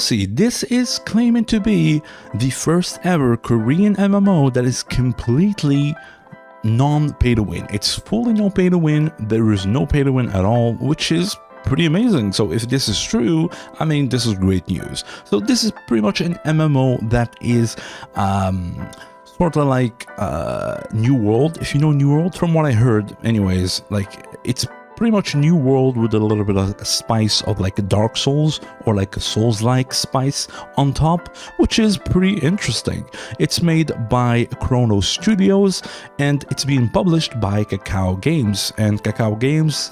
See, this is claiming to be the first ever Korean MMO that is completely non-pay to win. It's fully no pay to win. There is no pay to win at all, which is pretty amazing. So if this is true, I mean, this is great news. So this is pretty much an MMO that is sort of like New World. If you know New World, from what I heard anyways, like it's pretty much New World with a little bit of a spice of like a Dark Souls or like a Souls-like spice on top, which is pretty interesting. It's made by Chrono Studios and it's being published by Kakao Games. And Kakao Games,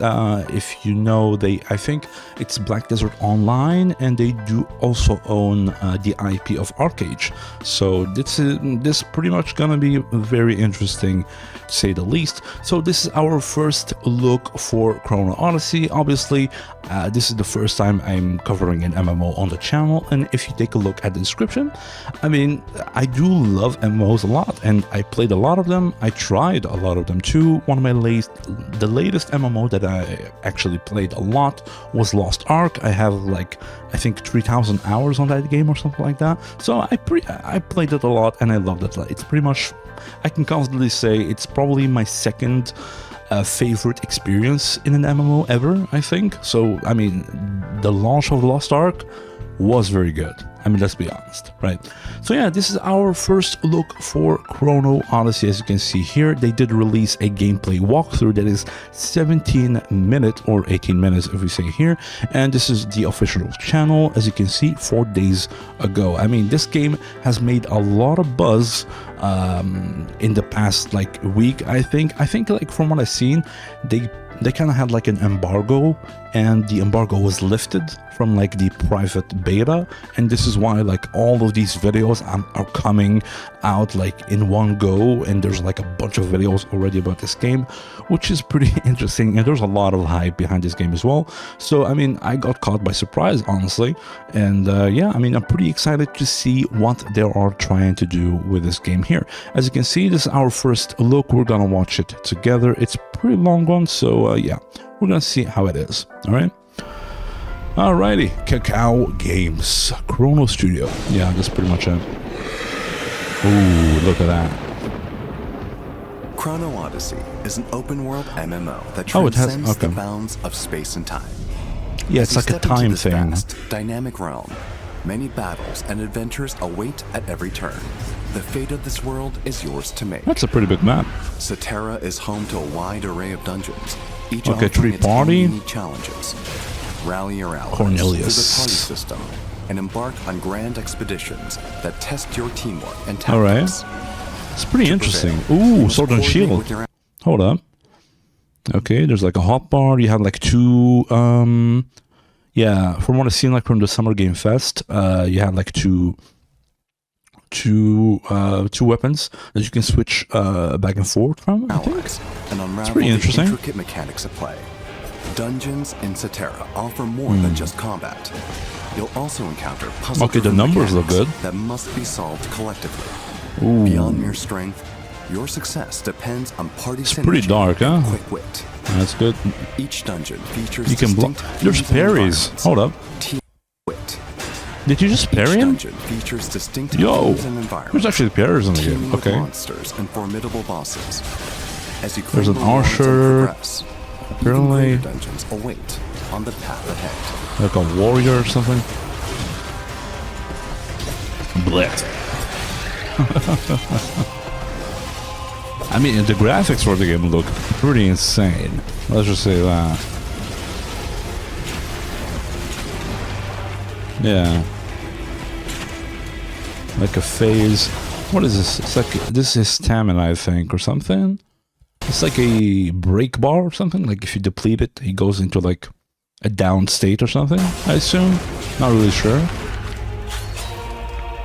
if you know, I think it's Black Desert Online, and they do also own the IP of Arcade. So this pretty much gonna be very interesting, to say the least. So this is our first look for Chrono Odyssey. Obviously, this is the first time I'm covering an MMO on the channel, and if you take a look at the description, I mean, I do love MMOs a lot, and I played a lot of them. I tried a lot of them too. One of the latest MMO that I actually played a lot was Lost Ark. I have like, I think 3,000 hours on that game or something like that. So I played it a lot and I loved it. It's pretty much, I can confidently say it's probably my second favorite experience in an MMO ever, I think. So, I mean, the launch of Lost Ark was very good. I mean, let's be honest, right? So yeah, this is our first look for Chrono Odyssey. As you can see here, they did release a gameplay walkthrough that is 17 minutes or 18 minutes if we say here, and this is the official channel, as you can see, 4 days ago. I mean, this game has made a lot of buzz in the past like week. I think like from what I've seen, they kind of had like an embargo, and the embargo was lifted from like the private beta, and this is why like all of these videos are coming out like in one go, and there's like a bunch of videos already about this game, which is pretty interesting, and there's a lot of hype behind this game as well. So I mean, I got caught by surprise, honestly, and yeah, I mean, I'm pretty excited to see what they are trying to do with this game here. As you can see, this is our first look. We're gonna watch it together. It's a pretty long one, so yeah, we're gonna see how it is. All right. Alrighty, Kakao Games, Chrono Studio. Yeah, that's pretty much it. Ooh, look at that. Chrono Odyssey is an open-world MMO that transcends the bounds of space and time. Yeah, it's like a time thing. Vast, dynamic realm, many battles and adventures await at every turn. The fate of this world is yours to make. That's a pretty big map. Satera is home to a wide array of dungeons, each okay, offering its own party unique challenges. Rally your allies through the party system and embark on grand expeditions that test your teamwork and tactics. All right, it's pretty interesting. Ooh, sword and shield. Hold up. Okay, there's like a hotbar. You have like two. Yeah, from what I've seen, like from the Summer Game Fest, you have like two weapons that you can switch back and forth from. I think it's pretty interesting. Intricate mechanics at play. Dungeons in Satera offer more than just combat. You'll also encounter puzzle the numbers look good. That must be solved collectively. Ooh. Beyond mere strength, your success depends on party synergy. It's pretty dark, huh? And quick wit. That's good. Each dungeon features you can block. There's parries. Hold up. Wit. Did you just parry him? Features distinct Yo, and there's actually parries in the game. Okay. Monsters and formidable bosses. As you there's an archer. Apparently, dungeons await on the path ahead. Like a warrior or something. Blech. I mean, the graphics for the game look pretty insane. Let's just say that. Yeah. Like a phase. What is this? It's like, this is stamina, I think, or something. It's like a break bar or something. Like if you deplete it, he goes into like a down state or something, I assume. Not really sure.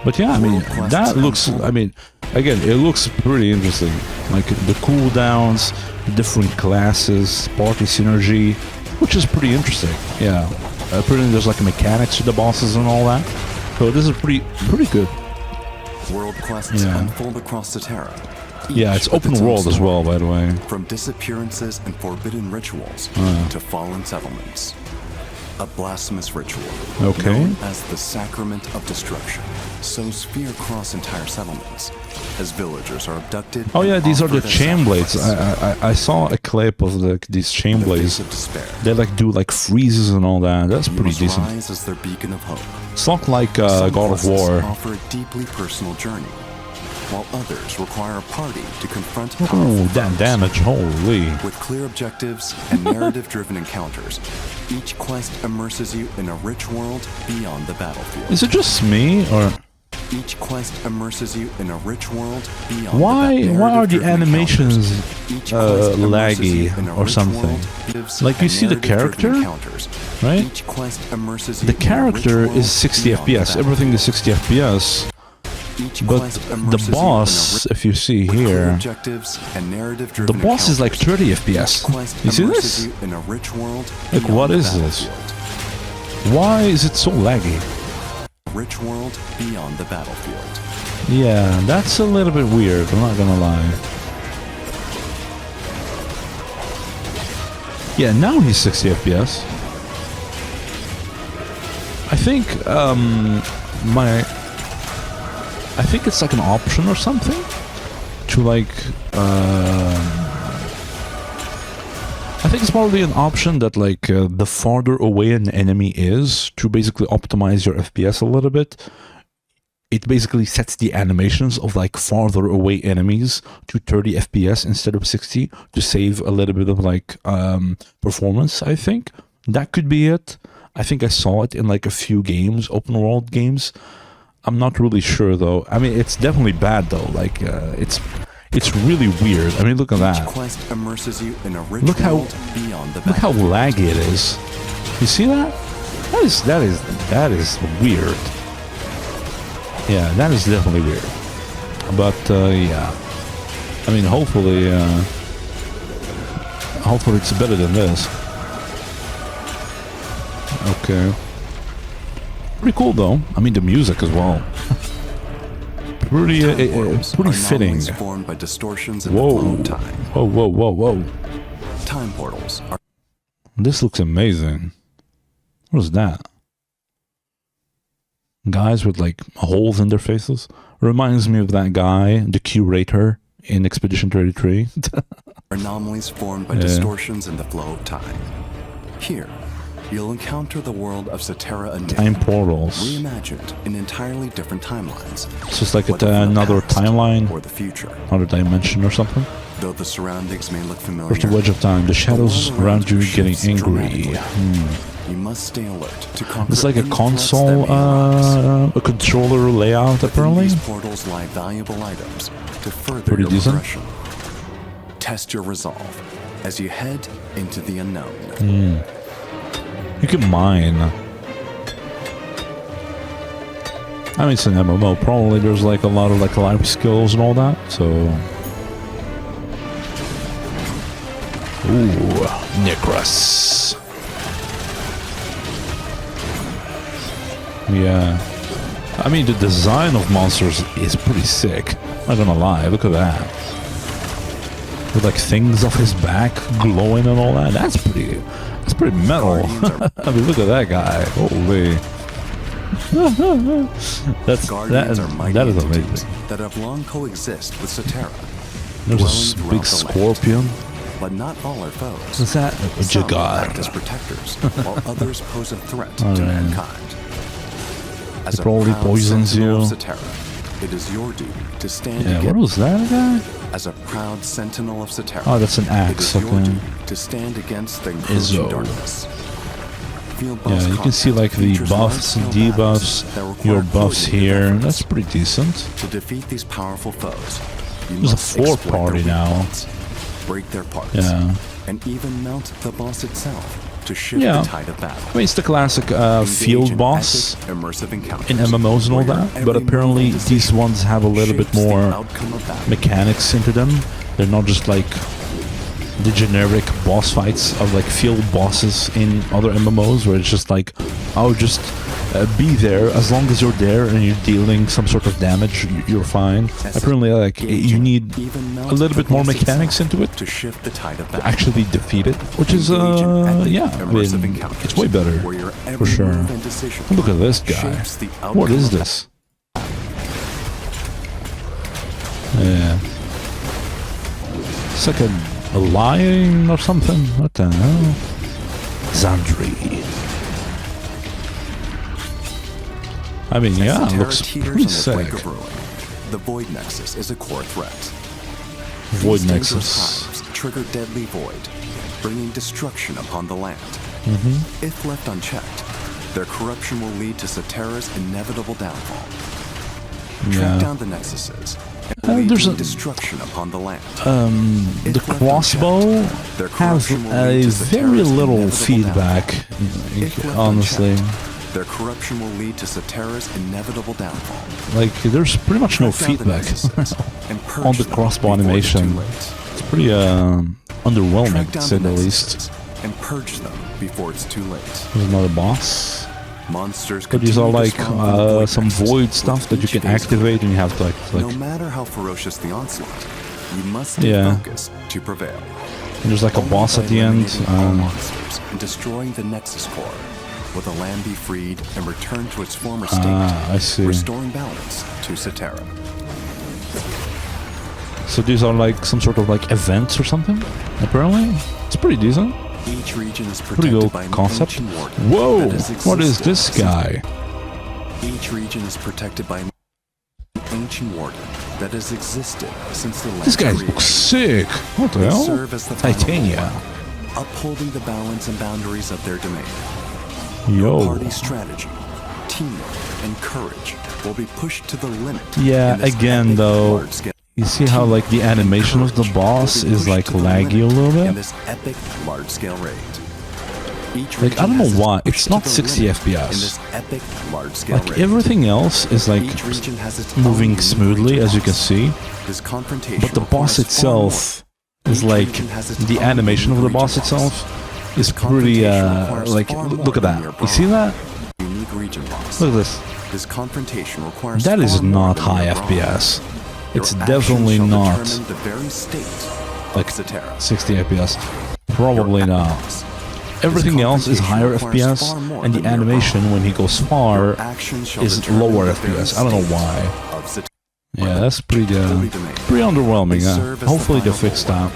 But yeah, I mean, that looks, I mean, again, it looks pretty interesting. Like the cooldowns, different classes, party synergy, which is pretty interesting. Yeah. Apparently there's like mechanics to the bosses and all that. So this is pretty good. World quests unfold across Satera. Yeah, it's open world as well, by the way. From disappearances and forbidden rituals to fallen settlements. a blasphemous ritual Okay. known as the Sacrament of Destruction sows fear across entire settlements as villagers are abducted. Oh yeah, and these are the offered as chain blades. sacrifice. I saw a clip of these chain In the blades. face of despair, They like do like freezes and all that. That's you pretty must decent. rise as their beacon of hope. It's not like Some God of quests War. offer a deeply personal journey, while others require a party to confront Oh, powerful that foes. damage! Holy. With clear objectives and narrative-driven encounters, each quest immerses you in a rich world beyond the battlefield. Is it just me or Each quest immerses you in a rich world beyond why the are the narrative-driven animations encounters. Each quest immerses laggy you in a or rich something? world, lives Like, you and see the narrative-driven character, encounters. right? Each quest immerses you The in a rich character world is 60 beyond the FPS. Everything is 60 FPS. Each But quest the immerses you in a boss, rich if you see with clear here, objectives and the narrative-driven boss is like encounters. 30 Each FPS. quest You see immerses this? you in a rich world Like, beyond what the is this? battlefield. Why is it so laggy? Rich world beyond the battlefield. Yeah, that's a little bit weird, I'm not gonna lie. Yeah, now he's 60 FPS. I think, I think it's like an option or something to like, I think it's probably an option that like the farther away an enemy is to basically optimize your FPS a little bit. It basically sets the animations of like farther away enemies to 30 FPS instead of 60 to save a little bit of like performance. I think that could be it. I think I saw it in like a few games, open world games. I'm not really sure though. I mean, it's definitely bad though. Like it's really weird. I mean, look at Each that. quest immerses you in a rich Look how- world beyond the Look how battlefield. laggy it is. You see that? That is weird. Yeah, that is definitely weird. But yeah, I mean, hopefully it's better than this. Okay. Pretty cool though. I mean, the music as well. Pretty Time portals pretty are fitting. anomalies formed by distortions in the Whoa. flow of time. Whoa, whoa, whoa, whoa. Time portals are This looks amazing. What is that? Guys with like holes in their faces. Reminds me of that guy, the curator in Expedition 33. anomalies formed by Yeah. distortions in the flow of time. Here, you'll encounter the world of Cetera anew, Time portals. reimagined in entirely different timelines. It's just like whether from the another past timeline, or the future. another dimension or something. Though the surroundings may look familiar, There's the wedge of time. The shadows world around you getting shifts angry. dramatically. You must stay alert to conquer It's like a any threats console, that may arise. a controller layout Within apparently. these portals lie valuable items to further Pretty your decent. progression. Test your resolve as you head into the unknown. You can mine. I mean, it's an MMO. Probably there's like a lot of like life skills and all that. So, ooh, Necros. Yeah. I mean, the design of monsters is pretty sick. Not gonna lie. Look at that. With like things off his back glowing and all that. That's pretty metal. I mean, look at that guy. Holy. Guardians are mighty that is entities amazing. that have long coexist with Cetera. There's dwelling a big throughout the land. scorpion. But not all are foes. What's that? A Some Jagar. act as protectors, while others pose a threat Oh, to yeah. mankind. As It a probably proud poisons sentinel you. of Cetera, it is your duty to stand Yeah, what against. was that guy? As a proud sentinel of Cetera, Oh, that's an it axe. is your Okay. duty to stand against the encroaching Izzo. darkness. Field Yeah, boss you can see content like the features buffs, large-scale battles debuffs, that require your buffs coordinated here. efforts. That's pretty decent. To defeat these powerful foes, you There's a must four exploit their party weak now. points, break their parts, Yeah. and even mount the boss itself to shift Yeah. the tide of battle. I mean, it's the classic Engage field in boss epic, immersive encounters in MMOs and all where your that, but every apparently move and these decision ones have a little bit shapes the more outcome of battle. mechanics into them. They're not just like the generic boss fights of like field bosses in other MMOs where it's just like, oh, just be there. As long as you're there and you're dealing some sort of damage, you're fine. Apparently, like, you need a little bit more mechanics into it to actually defeat it, which is, yeah, I mean, it's way better, for sure. Look at this guy. What is this? Yeah. It's like a lion or something. What the hell? Zandri. I mean, yeah, it looks pretty sick. The Void Nexus is a core threat. Void Nexus. Trigger deadly void, bringing destruction upon the land. If left unchecked, their corruption will lead to Cetera's inevitable downfall. Track down the Nexuses. There's a destruction upon the land. The crossbow has a very little feedback, honestly. Their corruption will lead to Cetera's inevitable downfall. Like, there's pretty much no feedback on the crossbow animation. It's pretty underwhelming, to say the least. And purge them before it's too late. There's another boss. Monsters. But these are like some void stuff that you can activate, and you have to like no matter how ferocious the onslaught, you must stay focused to prevail. And there's like a boss at the end. Monsters and destroying the Nexus core, will the land be freed and return to its former state, I see. restoring balance to Cetera. So these are like some sort of like events or something. Apparently, it's pretty decent. Each region is pretty cool concept. Whoa! What is this guy? Each region is protected by an ancient warden that has existed since the land. This guy looks sick. What the hell? Titania. Upholding the balance and boundaries of their domain. Yo. Party strategy, teamwork, and courage will be pushed to the limit. Yeah, again though, you see how like the animation of the boss is like laggy a little bit? In this epic large-scale raid. Like, I don't know why, it's not 60 FPS. Like, everything else is like moving smoothly, as you can see. But the boss itself is like, the animation of the boss itself is pretty, like, look at that. You see that? Look at this. That is not high FPS. It's definitely not like 60 FPS. Probably not. Everything else is higher FPS, and the animation when he goes far is lower FPS. I don't know why. Yeah, that's pretty underwhelming. Hopefully they fix that.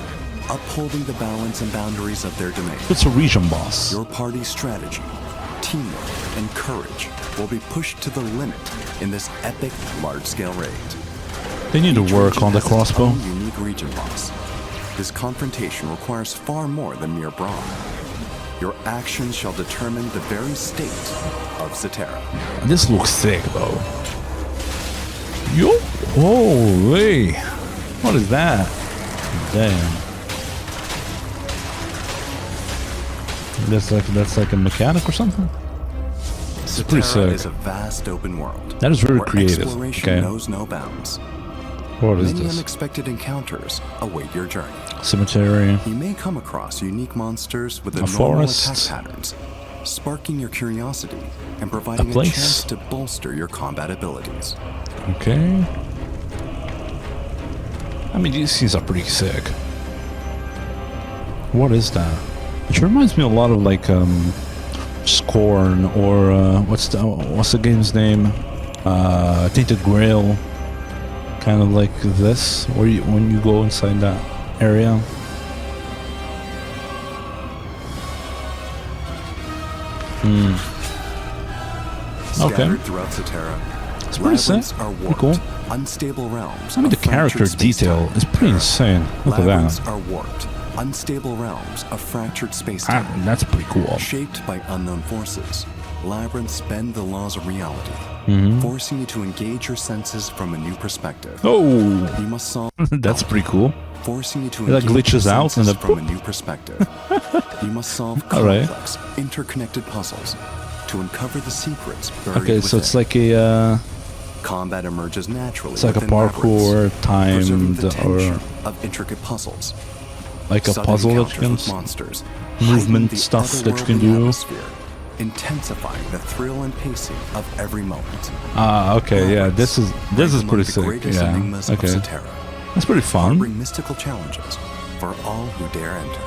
Upholding the balance and boundaries of their domain. It's a region boss. Your party's strategy, teamwork, and courage will be pushed to the limit in this epic large-scale raid. They need to work on the crossbow. Unique region boss. This confrontation requires far more than mere brawn. Your actions shall determine the very state of Cetera. This looks sick, though. Yo! Holy! What is that? Damn. That's like a mechanic or something? It's pretty sick. Is a vast open world. That is very creative. Okay. Knows no bounds. What is Many this? unexpected encounters await your journey. Cemetery. You may come across unique monsters with A normal forest. attack patterns, sparking your curiosity and providing a chance to bolster your combat abilities. Okay. I mean, these scenes are pretty sick. What is that? It reminds me a lot of like Scorn or what's the game's name? Tainted Grail. Kind of like this, where when you go inside that area. Okay. Throughout Cetera, it's pretty sick. Pretty cool. Unstable realms. I mean, the character detail is pretty insane. Look at that. Are warped, unstable realms of fractured space. That's pretty cool. Shaped by unknown forces, labyrinths bend the laws of reality, forcing you to engage your senses from a new perspective. Oh, you must solve. That's pretty cool. Forcing you to engage glitches your out and from a new perspective. You must solve complex, interconnected puzzles to uncover the secrets buried Okay, so within. it's like a combat emerges naturally. It's like a parkour timed or of intricate puzzles. Like a puzzle that you can monsters, movement stuff that you can do. intensifying the thrill and pacing of every moment. Ah, okay, yeah, this is pretty sick. Yeah, Enigmas okay, of Cetera, that's pretty fun. bring mystical challenges for all who dare enter.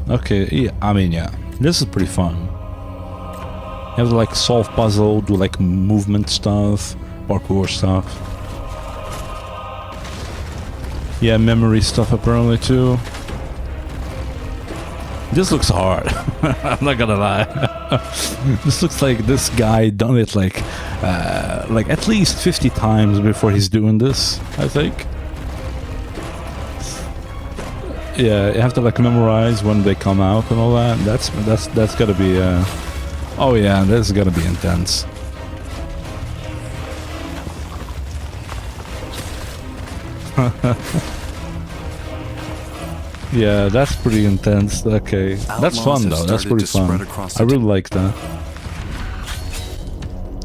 Okay, yeah, I mean, yeah, this is pretty fun. You have to like solve puzzle, do like movement stuff, parkour stuff. Yeah, memory stuff apparently too. This looks hard. I'm not gonna lie. This looks like this guy done it like at least 50 times before he's doing this, I think. Yeah, you have to like memorize when they come out and all that. That's gotta be oh yeah, this is gonna be intense. Yeah, that's pretty intense. Okay, that's fun though. That's pretty fun. I really like that.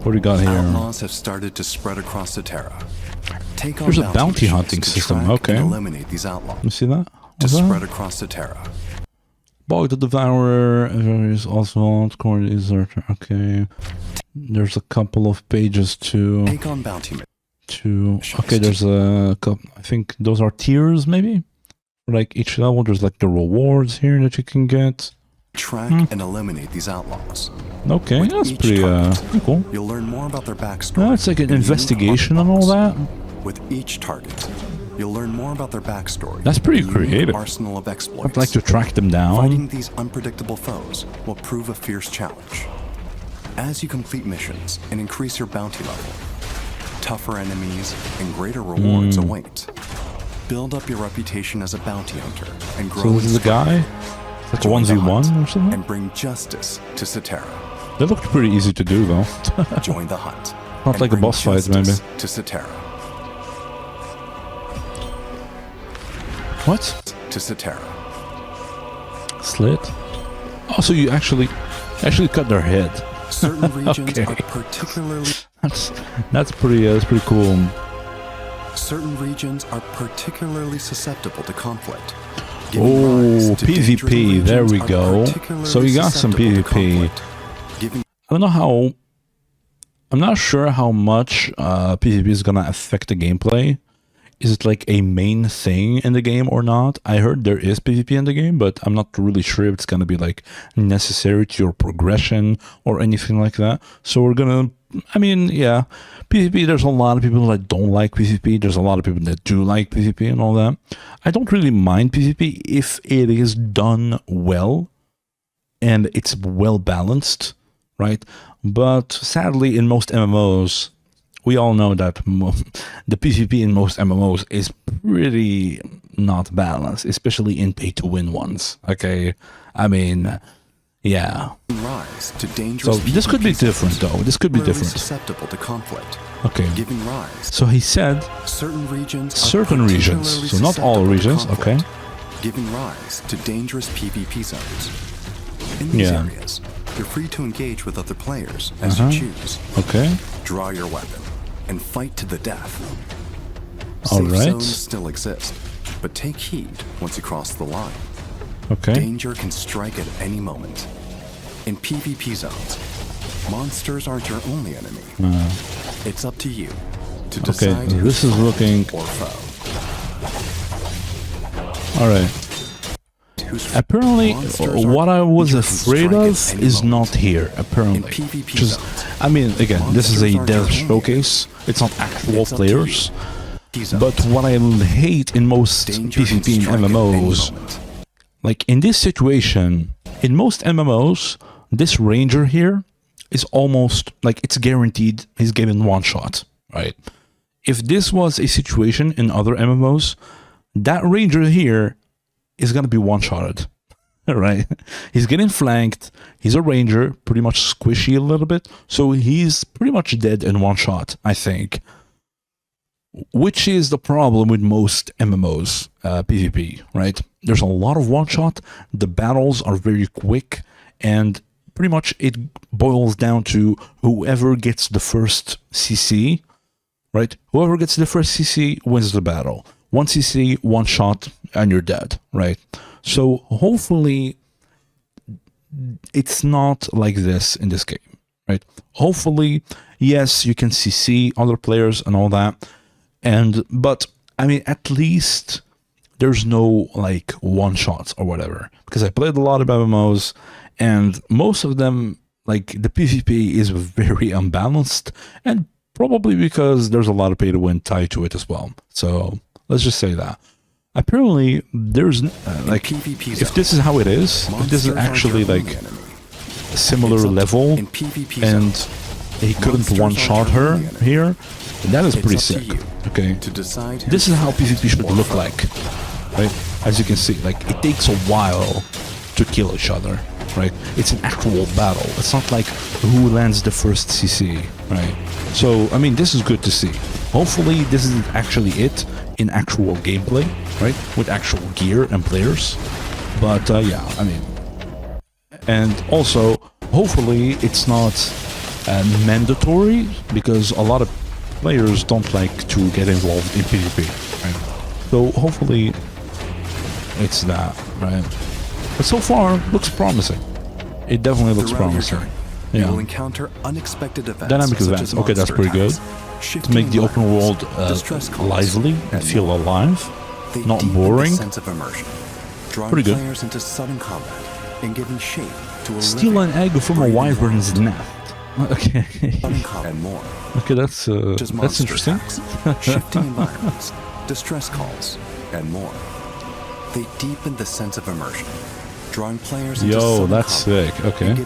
What do you got here? Outlaws have started to spread across Cetera. Take on There's a bounty missions hunting to system. track Okay. and eliminate these outlaws. You see that? To What's that? spread across Cetera. Bog the Devourer, various Oswald, Court Deserter. Okay. There's a couple of pages to. Take on bounty Okay, there's a couple. I think those are tiers, maybe. Like each level, there's like the rewards here that you can get. Track and eliminate these outlaws. Okay, With that's each pretty target, cool. You'll learn more about their backstory. That's like an and unique investigation and all artifacts. that. With each target, you'll learn more about their backstory. That's pretty and unique creative. Arsenal of exploits. I'd like to track them down. Fighting these unpredictable foes will prove a fierce challenge. As you complete missions and increase your bounty level, tougher enemies and greater rewards await. Build up your reputation as a bounty hunter and grow. So this is a guy? It's like a 1v1 or something? And bring justice to Cetera. That looked pretty easy to do though. Join the hunt. Not and like a bring boss fight, maybe. justice to Cetera. What? To Cetera. Slit? Oh, so you actually cut their head. Certain regions Okay. are particularly That's pretty cool. Certain regions are particularly susceptible to conflict. Oh, PvP, there we go. So you got some PvP. I don't know how. I'm not sure how much PvP is gonna affect the gameplay. Is it like a main thing in the game or not? I heard there is PvP in the game, but I'm not really sure if it's gonna be like necessary to your progression or anything like that. So we're gonna, I mean, yeah, PvP, there's a lot of people that don't like PvP. There's a lot of people that do like PvP and all that. I don't really mind PvP if it is done well and it's well balanced, right? But sadly, in most MMOs, we all know that the PvP in most MMOs is pretty not balanced, especially in pay-to-win ones, okay? I mean, yeah. Rise to dangerous So this could be different, though. This could be different. Susceptible to conflict. Okay. Giving rise. So he said Certain regions. certain regions, so not all regions, okay? Giving rise to dangerous PvP zones. In these Yeah. areas, you're free to engage with other players as you choose. Okay. Draw your weapon and fight to the death. All Safe right. zones still exist, but take heed once you cross the line. Okay. Danger can strike at any moment. In PvP zones, monsters aren't your only enemy. It's up to you to Okay, decide who's this is friend looking... or foe. Alright. Who's Apparently, monsters what I was danger can afraid strike of at any is moment. not here, apparently. In PvP Just, zones, I mean, again, this is a monsters aren't dev your only showcase. It's not actual It's up to you. players. These But zones, what I hate in most danger can PvP and strike at any MMOs, moment. like in this situation, in most MMOs, this ranger here is almost like it's guaranteed he's given one shot, right? If this was a situation in other MMOs, that ranger here is gonna be one-shotted, right? He's getting flanked. He's a ranger, pretty much squishy a little bit, so he's pretty much dead in one shot, I think. Which is the problem with most MMOs, PvP, right? There's a lot of one-shot, the battles are very quick, and pretty much it boils down to whoever gets the first CC, right? Whoever gets the first CC wins the battle. One CC, one shot, and you're dead, right? So hopefully it's not like this in this game, right? Hopefully, yes, you can CC other players and all that, but I mean, at least there's no like one shots or whatever, because I played a lot of MMOs and most of them, like, the PvP is very unbalanced, and probably because there's a lot of pay to win tied to it as well. So let's just say that. Apparently, there's like, if this is how it is, if this is actually like a similar level, and he couldn't one-shot her here, that is pretty sick. Okay, this is how PvP should look like, right? As you can see, like, it takes a while to kill each other, right? It's an actual battle. It's not like who lands the first CC, right? So, I mean, this is good to see. Hopefully, this is actually it in actual gameplay, right? With actual gear and players. But, yeah, I mean... And also, hopefully, it's not mandatory, because a lot of players don't like to get involved in PvP, right? So, hopefully, it's that, right? But so far, looks promising. It definitely looks promising. You will encounter unexpected events. Dynamic events. Okay, that's pretty good. To make the open world lively and feel alive, not boring. Pretty good. Into sudden combat and giving shape to a steal an egg from a wyvern's nest. Okay. And more. Okay, that's interesting. Shifting environments, distress calls, and more. They deepen the sense of immersion, drawing players into Yo, that's sick. Okay.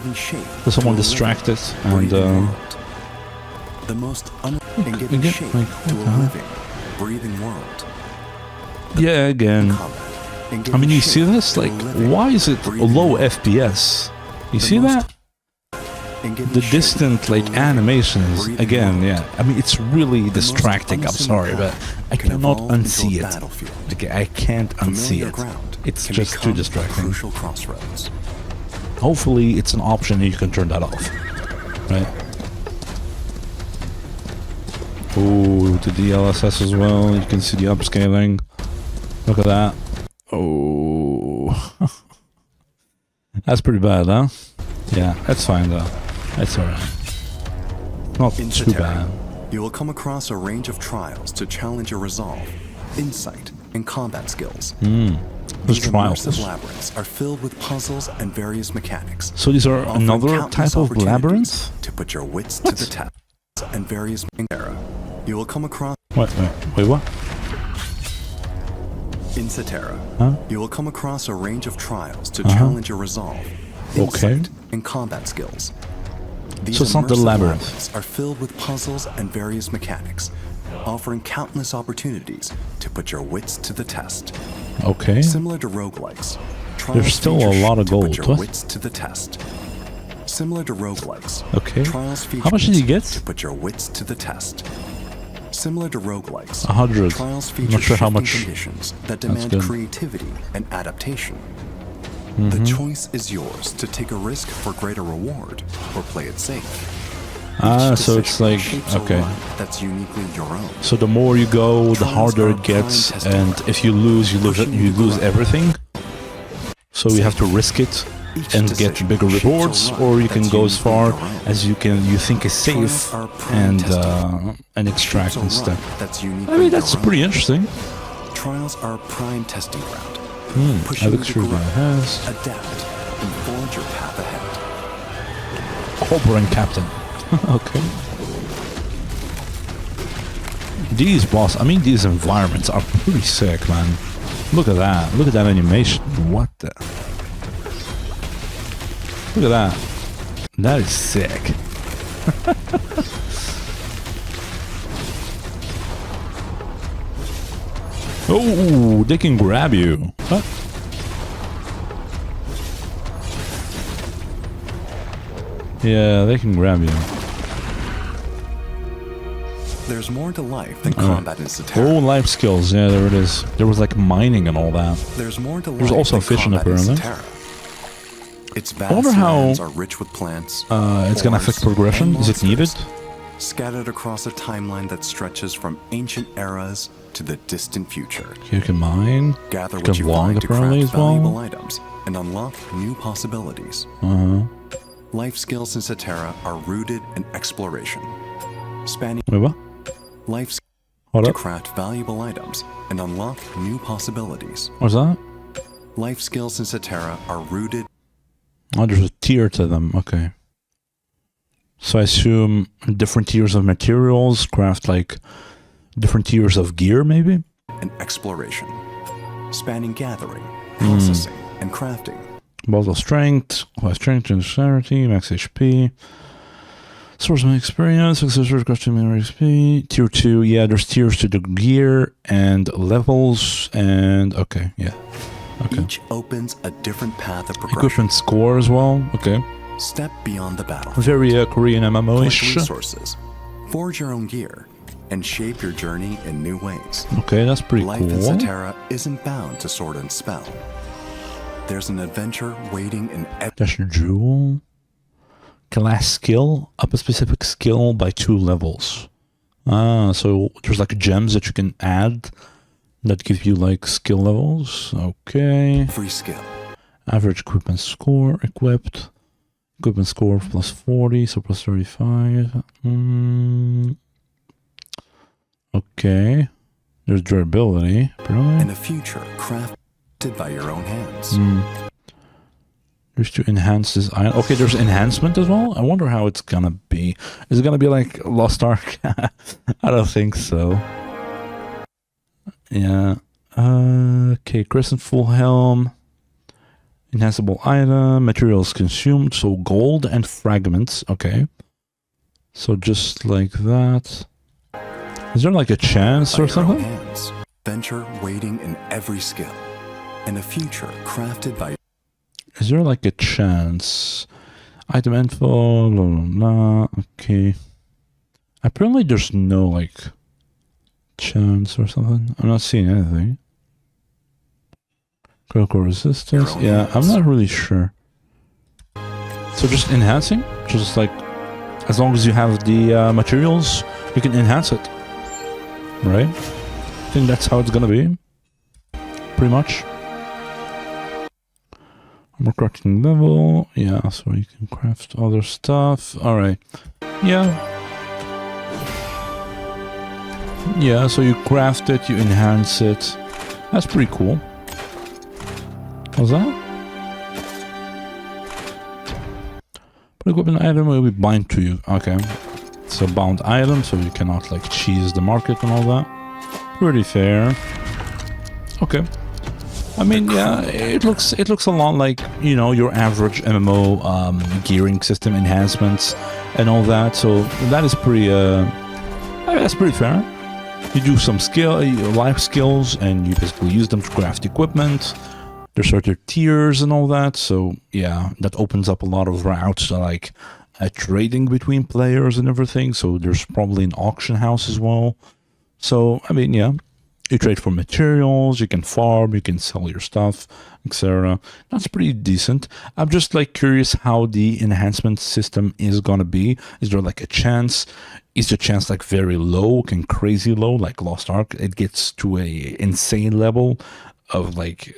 So someone distracted and the most and giving shape to a living, breathing world. Yeah, again. I mean, you see this? Like, why is it low FPS? You see that? The distant, like, animations, again, yeah. I mean, it's really distracting, I'm sorry, but I cannot unsee it. Okay, I can't unsee it. It's just too distracting. Hopefully, it's an option and you can turn that off, right? Oh, the DLSS as well, you can see the upscaling. Look at that. Oh. That's pretty bad, huh? Yeah, that's fine though. That's alright. Not too bad. You will come across a range of trials to challenge your resolve, insight, and combat skills. Those trials. Immersive labyrinths are filled with puzzles and various mechanics. So these are another type of labyrinth? To put your wits to the test and various era. You will come across. Wait, what? In Cetera, you will come across a range of trials to challenge your resolve, insight, and combat skills. These so it's not the labyrinth. Are filled with puzzles and various mechanics, offering countless opportunities to put your wits to the test. Okay. Similar to roguelikes, there's still a lot of gold. To put your wits to the test. Similar to roguelikes, okay. Trials feature how much did you get? To put your wits to the test. Similar to roguelikes, 100. Trials feature not sure how much. Conditions that demand creativity and adaptation. The choice is yours to take a risk for greater reward or play it safe. So it's like, okay. That's uniquely your own. So the more you go, the harder it gets, and if you lose, you lose everything. So you have to risk it and get bigger rewards, or you can go as far as you think is safe and extract instead. I mean, that's pretty interesting. Trials are prime testing ground. I look through my has. Adapt and forge your path ahead. Cobra and Captain. Okay. These environments are pretty sick, man. Look at that. Look at that animation. What the? Look at that. That is sick. Oh, they can grab you. What? Yeah, they can grab you. There's more to life than combat in Cetera. Oh, life skills. Yeah, there it is. There was like mining and all that. There's more to life. There's also fishing apparently. Its vast lands are rich with plants. It's gonna affect progression. Is it needed? scattered across a timeline that stretches from ancient eras to the distant future. You can mine. Gather You what can you log find to apparently craft as well. valuable items and unlock new possibilities. Life skills in Cetera are rooted in exploration, spanning Wait, what? life skills Hold to up. craft valuable items and unlock new possibilities. What's that? Life skills in Cetera are rooted. Oh, there's a tier to them. Okay. So I assume different tiers of materials craft like different tiers of gear, maybe? And exploration, spanning gathering, processing, and crafting. Bottle of strength, high strength and dexterity, max HP. Source of experience, accessories, costume, and XP. Tier 2, yeah, there's tiers to the gear and levels and okay, yeah. Okay. Each opens a different path of progression. Equipment score as well, okay. Step beyond the battle. Very Korean Collect MMO-ish. resources, forge your own gear, and shape your journey in new ways. Okay, that's pretty Life in cool. Cetera isn't bound to sword and spell. There's an adventure waiting in That's your jewel. Class skill, up a specific skill by 2 levels. Ah, so there's like gems that you can add that give you like skill levels. Okay. every skill. Average equipment score, equipped. Equipment score plus 40, so plus 35. Okay. There's durability. Apparently. And a future crafted by your own hands. There's to enhance this item. Okay, there's enhancement as well. I wonder how it's gonna be. Is it gonna be like Lost Ark? I don't think so. Yeah. Okay, Crescent Full Helm. Enhanceable item. Materials consumed. So gold and fragments. Okay. So just like that. Is there like a chance By or your own something? hands. Venture waiting in every skill. And a future crafted by. Is there like a chance? Item info, blah, blah, blah. Okay. Apparently there's no like chance or something. I'm not seeing anything. Critical resistance. Yeah, I'm not really sure. So just enhancing? Just like, as long as you have the materials, you can enhance it. Right? I think that's how it's gonna be. Pretty much. More crafting level, yeah, so you can craft other stuff. Alright. Yeah. Yeah, so you craft it, you enhance it. That's pretty cool. What's that? Put equipment item will be bind to you. Okay. It's a bound item, so you cannot like cheese the market and all that. Pretty fair. Okay. I mean, yeah, it looks a lot like, you know, your average MMO gearing system enhancements and all that. So that is pretty, that's pretty fair. You do some life skills, and you basically use them to craft equipment. There's certain tiers and all that. So yeah, that opens up a lot of routes to like trading between players and everything. So there's probably an auction house as well. So I mean, yeah. You trade for materials, you can farm, you can sell your stuff, etc. That's pretty decent. I'm just like curious how the enhancement system is gonna be. Is there like a chance? Is the chance like very low, crazy low, like Lost Ark? It gets to a insane level of like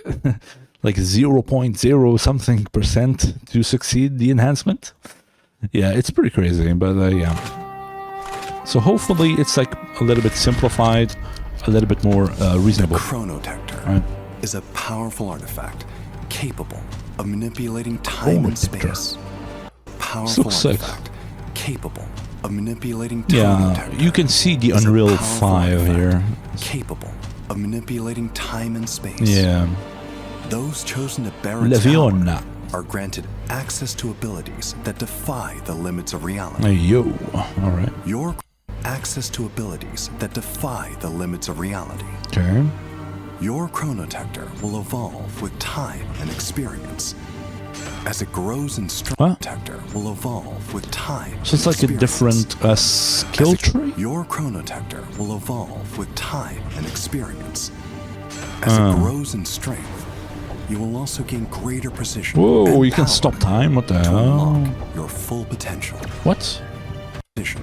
like 0.0 something % to succeed the enhancement. Yeah, it's pretty crazy, but yeah. So hopefully it's like a little bit simplified. A little bit more reasonable. The Chronotector is a powerful artifact capable of manipulating time and space. Powerful artifact capable of manipulating time. Yeah, you can see the Unreal 5 here. Capable of manipulating time and space. Yeah. Those chosen to bear its power are granted access to abilities that defy the limits of reality. Hey, yo. All right. Your access to abilities that defy the limits of reality. Okay. Your Chronotector will evolve with time and experience. As it grows in strength, Chronotector will evolve with time. So it's like a different skill tree? Your Chronotector will evolve with time and experience. As it grows in strength, you will also gain greater precision. Whoa, you can stop time? What the hell? Unlock your full potential. What?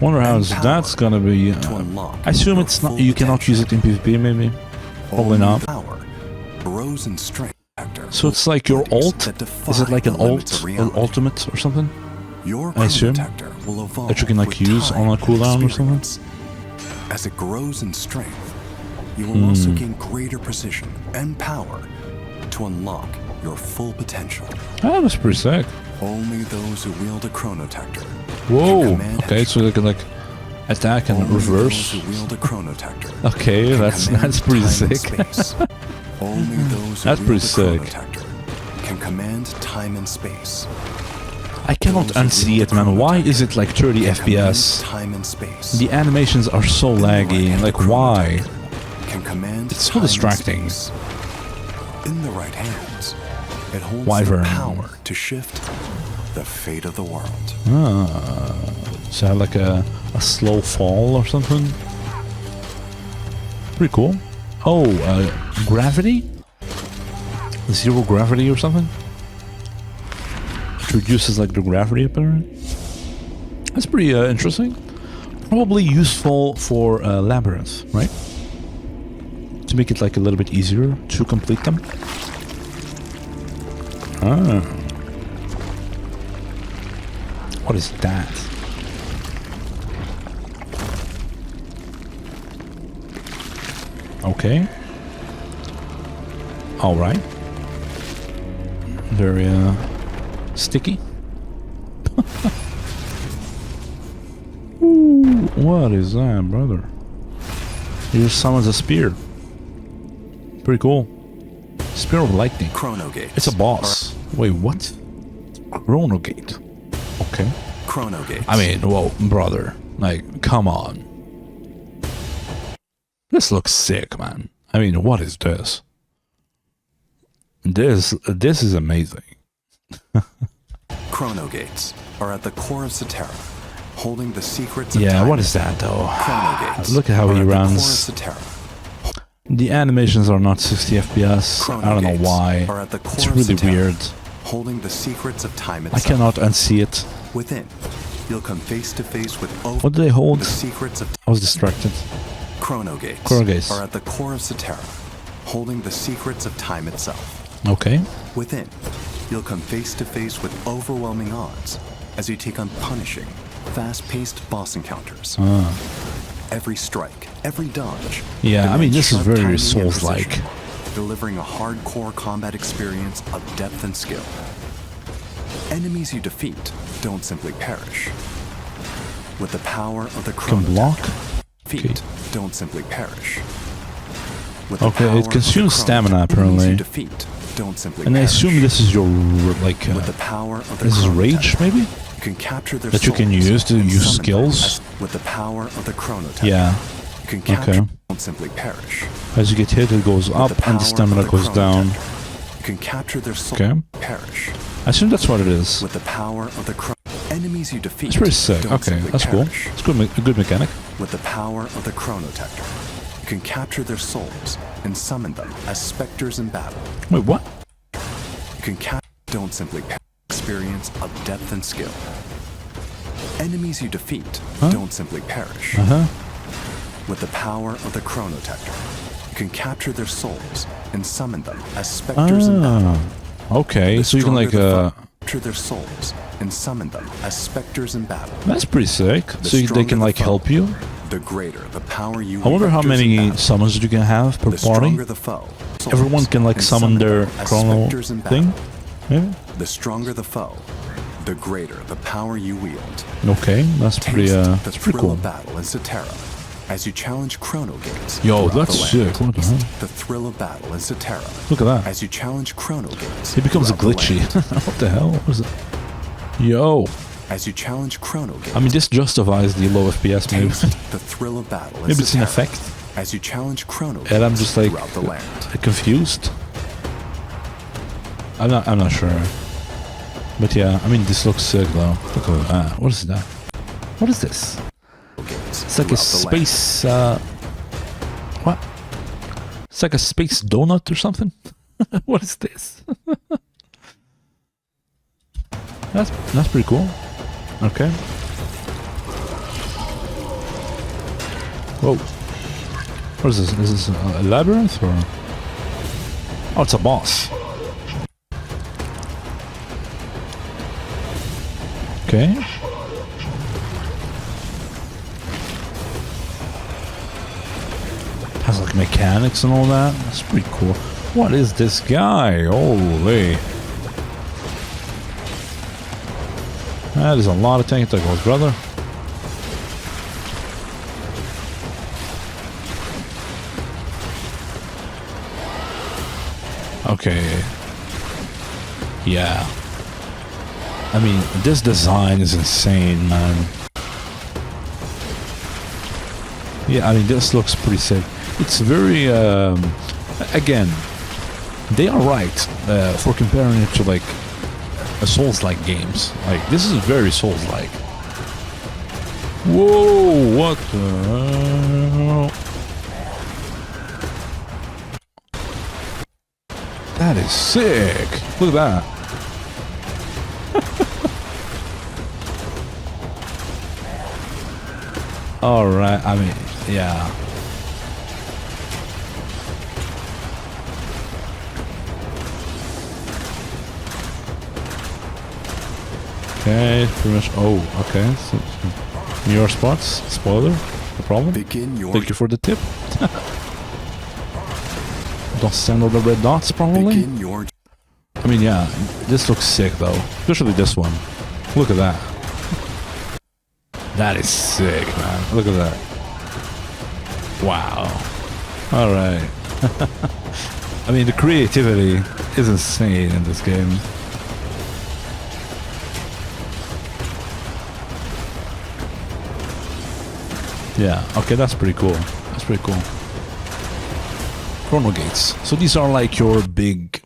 Wonder how that's gonna be. I assume it's not. You cannot use it in PvP, maybe. Probably not. Power grows in strength. So it's like your ult. Is it like an ult, an ultimate or something? I assume that you can like use on a cooldown or something. As it grows in strength, you will also gain greater precision and power to unlock your full potential. Oh, that's pretty sick. Only those who wield a chronotactor. Whoa. Okay, so they can like attack and reverse. Those who wield a chronotactor. Okay, that's pretty sick. Only those who that's pretty sick. Can command time and space. I cannot unsee it, man. Why is it like 30 FPS? Time and space. The animations are so laggy. Like, why? Can command it's so distracting. In the right hands, it holds Wyvern. the power to shift the fate of the world. So like a slow fall or something? Pretty cool. Oh, gravity? Zero gravity or something? It reduces like the gravity apparently. That's pretty interesting. Probably useful for labyrinths, right? To make it like a little bit easier to complete them. Ah. What is that? Okay. All right. Very sticky. Ooh, what is that, brother? He just summons a spear. Pretty cool. Spear of lightning. Chrono Gate. It's a boss. Wait, what? Chrono Gate. Okay. Chrono Gate. I mean, whoa, brother. Like, come on. This looks sick, man. I mean, what is this? This is amazing. Chrono Gates are at the core of Cetera, holding the secrets of yeah, time. what is that though? Chrono Gates. Look at how he are runs. At the core of Cetera. The animations are not 60 FPS. Chrono I don't know Gates why. are at the core It's of really Cetera, weird. Holding the secrets of time I itself. cannot unsee it. Within, you'll come face to face with what do they hold? the secrets of I was distracted. Chrono Gates. Chrono Gates are at the core of Cetera, holding the secrets of time itself. Okay. Within, you'll come face to face with overwhelming odds as you take on punishing, fast-paced boss encounters. Every strike, every dodge. Yeah, I mean, this is demands very sharp timing and Souls-like. precision, delivering a hardcore combat experience of depth and skill. Enemies you defeat don't simply perish. With the power of the Can chronotactor, block? feet Okay. don't simply perish. With the Okay, power it of consumes the stamina, chronotactor, enemies apparently. you defeat don't simply And I perish. assume this is your, like, With the power of the this is rage, chronotactor, maybe? you can capture their That you can souls use to and use summon them skills? as- With the power of the chronotactor, Yeah. you can capture Okay. don't simply perish. As you get hit, it goes With up the and the power stamina of the goes down. chronotactor, you can capture their soul Okay. perish. I assume that's what it is. With the power of the enemies you defeat. It's pretty sick. don't Okay, simply that's cool. perish. It's good, a good mechanic. With the power of the chronotactor, you can capture their souls and summon them as specters in battle. Wait, what? You can capture don't simply perish. Experience of depth and skill. Enemies you defeat don't simply perish. With the power of the chronotactor, you can capture their souls and summon them as specters in battle. Okay, so you can like capture their souls and summon them as specters in battle. that's pretty sick. The So they stronger can the like foe, help you. The greater the power you. I wonder how vectors in many battle. summons you can have per The party. stronger the foe. Everyone can like and summon their them as chrono specters in battle. thing. Maybe? The stronger the foe, the greater the power you wield. Okay, that's pretty Taste the that's pretty thrill cool. of battle in Cetera as you challenge Chrono Gates. Yo, throughout that's the land. sick. What the hell? The thrill of battle in Cetera Look at that. as you challenge Chrono Gates. It becomes throughout the glitchy. land. What the hell? What is it? Yo, As you challenge Chrono Gates. I mean this justifies the low FPS maybe. Taste the thrill of battle in Maybe it's an Cetera effect. as you challenge Chrono Gates And I'm just like throughout the land. confused. I'm not sure. But yeah, I mean this looks sick though. Look at that. What is that? What is this? It's like a space what? It's like a space donut or something? What is this? That's pretty cool. Okay. Whoa. What is this? Is this a labyrinth or? Oh, it's a boss. Okay. Has like mechanics and all that. That's pretty cool. What is this guy? Holy. That is a lot of tentacles, brother. Okay. Yeah. I mean, this design is insane, man. Yeah, I mean, this looks pretty sick. It's very, again, they are right for comparing it to, like, a Souls-like games. Like, this is very Souls-like. Whoa, what the hell? That is sick. Look at that. Alright, I mean, yeah. Okay, pretty much. Oh, okay. So, your spots. Spoiler. No problem. Thank you for the tip. Don't send all the red dots, probably. I mean, yeah. This looks sick, though. Especially this one. Look at that. That is sick, man. Look at that. Wow. Alright. I mean, the creativity is insane in this game. Yeah, okay, that's pretty cool. That's pretty cool. Chrono gates. So these are like your big...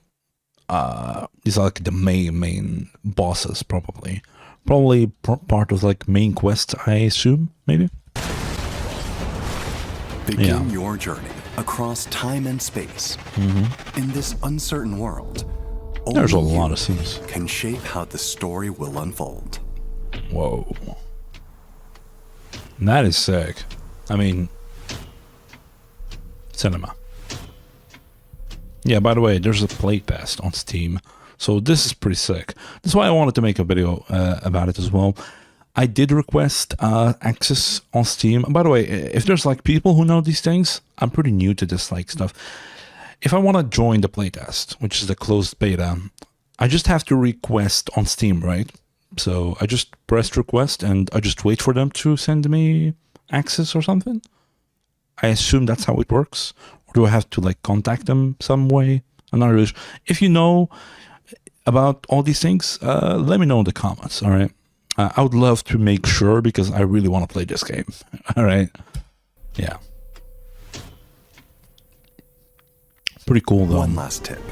these are like the main bosses, probably. Probably part of like main quest, I assume, maybe? Begin your journey across time and space. In this uncertain world, there's a lot of scenes. Can shape how the story will unfold. Whoa. That is sick. I mean, cinema. Yeah, by the way, there's a playtest on Steam. So this is pretty sick. That's why I wanted to make a video about it as well. I did request access on Steam. By the way, if there's like people who know these things, I'm pretty new to this like stuff. If I want to join the playtest, which is the closed beta, I just have to request on Steam, right? So I just pressed request and I just wait for them to send me access or something. I assume that's how it works. Or do I have to like contact them some way? I'm not really sure. If you know about all these things, let me know in the comments, all right? I would love to make sure because I really want to play this game, all right? Yeah. Pretty cool though. One last tip.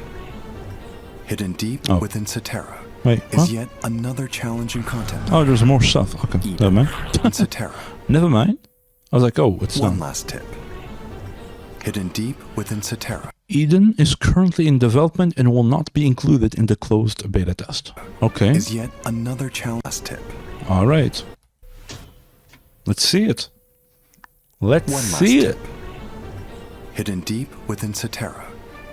Hidden deep within Cetera. Wait, is yet another challenging content. Oh, there's more stuff. Okay, never mind. Cetera. Never mind. I was like, oh, it's one last tip. Hidden deep within Cetera. Eden is currently in development and will not be included in the closed beta test. Okay. Is yet another challenge tip. All right. Let's see it. Let's see it. Hidden deep within Cetera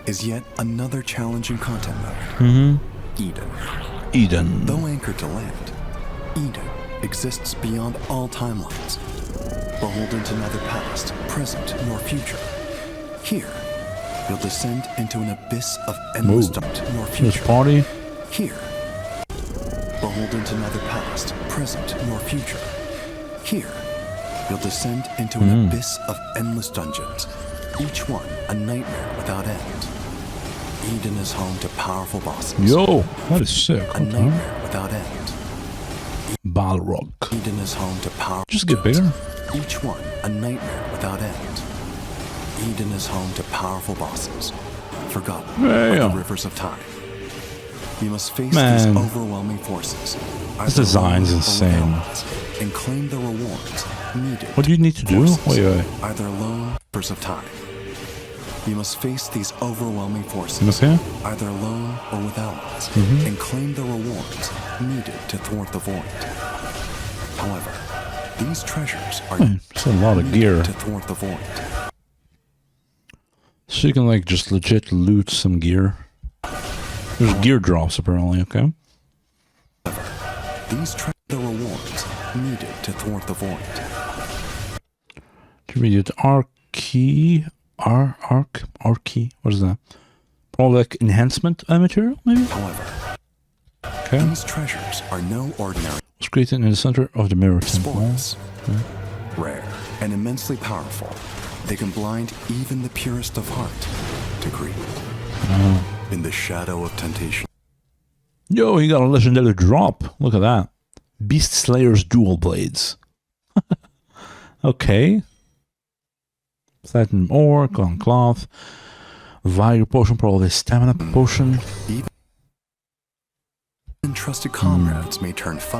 is yet another challenging content mode. Eden. Though anchored to land, Eden exists beyond all timelines, beholden to neither past, present, nor future. Here, you'll descend into an abyss of endless nor future. Party. Here, beholden to neither past, present, nor future. Here, you'll descend into an abyss of endless dungeons, each one a nightmare without end. Eden is home to powerful bosses. Yo, that is sick. A nightmare without end. Balrog. Eden is home to powerful. Just get bigger. Each one a nightmare without end. Eden is home to powerful bosses, forgotten by the rivers of time. You must face these overwhelming forces. This design's insane. And claim the rewards needed. What do you need to do? Wait. Either alone, rivers of time. You must face these overwhelming forces, either alone or with allies, and claim the rewards needed to thwart the void. However, These treasures are It's a lot of gear. to thwart the void. So you can like just legit loot some gear. There's gear drops apparently, okay? These the rewards needed to thwart the void. Intermediate arc key. Arc key. What is that? Probably like enhancement material, maybe? However, Okay. these treasures are no ordinary It's created in the center of the mirror temple. spoils. Rare and immensely powerful, they can blind even the purest of heart to greed. In the shadow of temptation. Yo, he got a legendary drop. Look at that. Beast Slayer's dual blades. Okay. Platinum ore, cotton cloth. Value potion, probably stamina potion. Even trusted comrades may turn foe.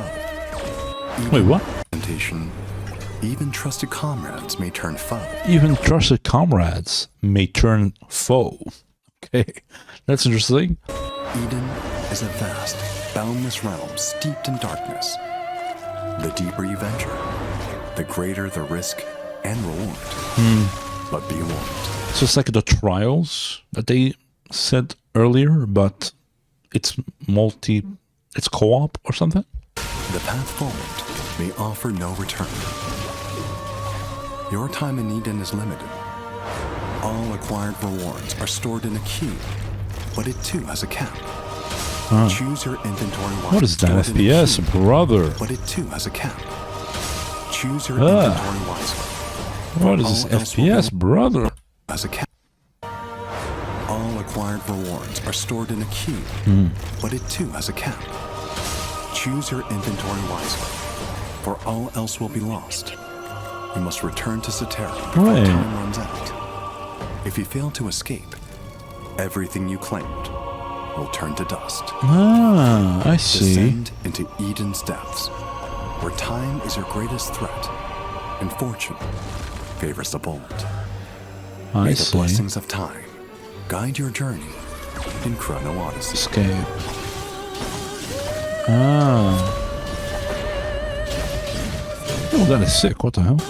Wait, what? Temptation. Even trusted comrades may turn foe. Even trusted comrades may turn foe. Okay, that's interesting. Eden is a vast, boundless realm steeped in darkness. The deeper you venture, the greater the risk and reward. But be warned. So it's like the trials that they said earlier, but it's it's co-op or something? The path forward may offer no return. Your time in Eden is limited. All acquired rewards are stored in a queue, but it too has a cap. Choose your inventory wisely. What is that? Stored in a FPS, queue, brother. but it too has a cap. Choose your inventory wisely. What is this All else will be FPS, brother? As a cap. All acquired rewards are stored in a queue, but it too has a cap. Choose your inventory wisely, for all else will be lost. You must return to Satera before Right. time runs out. If you fail to escape, everything you claimed will turn to dust. Ah, I see. Descend into Eden's depths, where time is your greatest threat, and fortune favors the bold. I May the see. blessings of time guide your journey in Chrono Odyssey. Escape. Ah. Oh, that is sick. What the hell?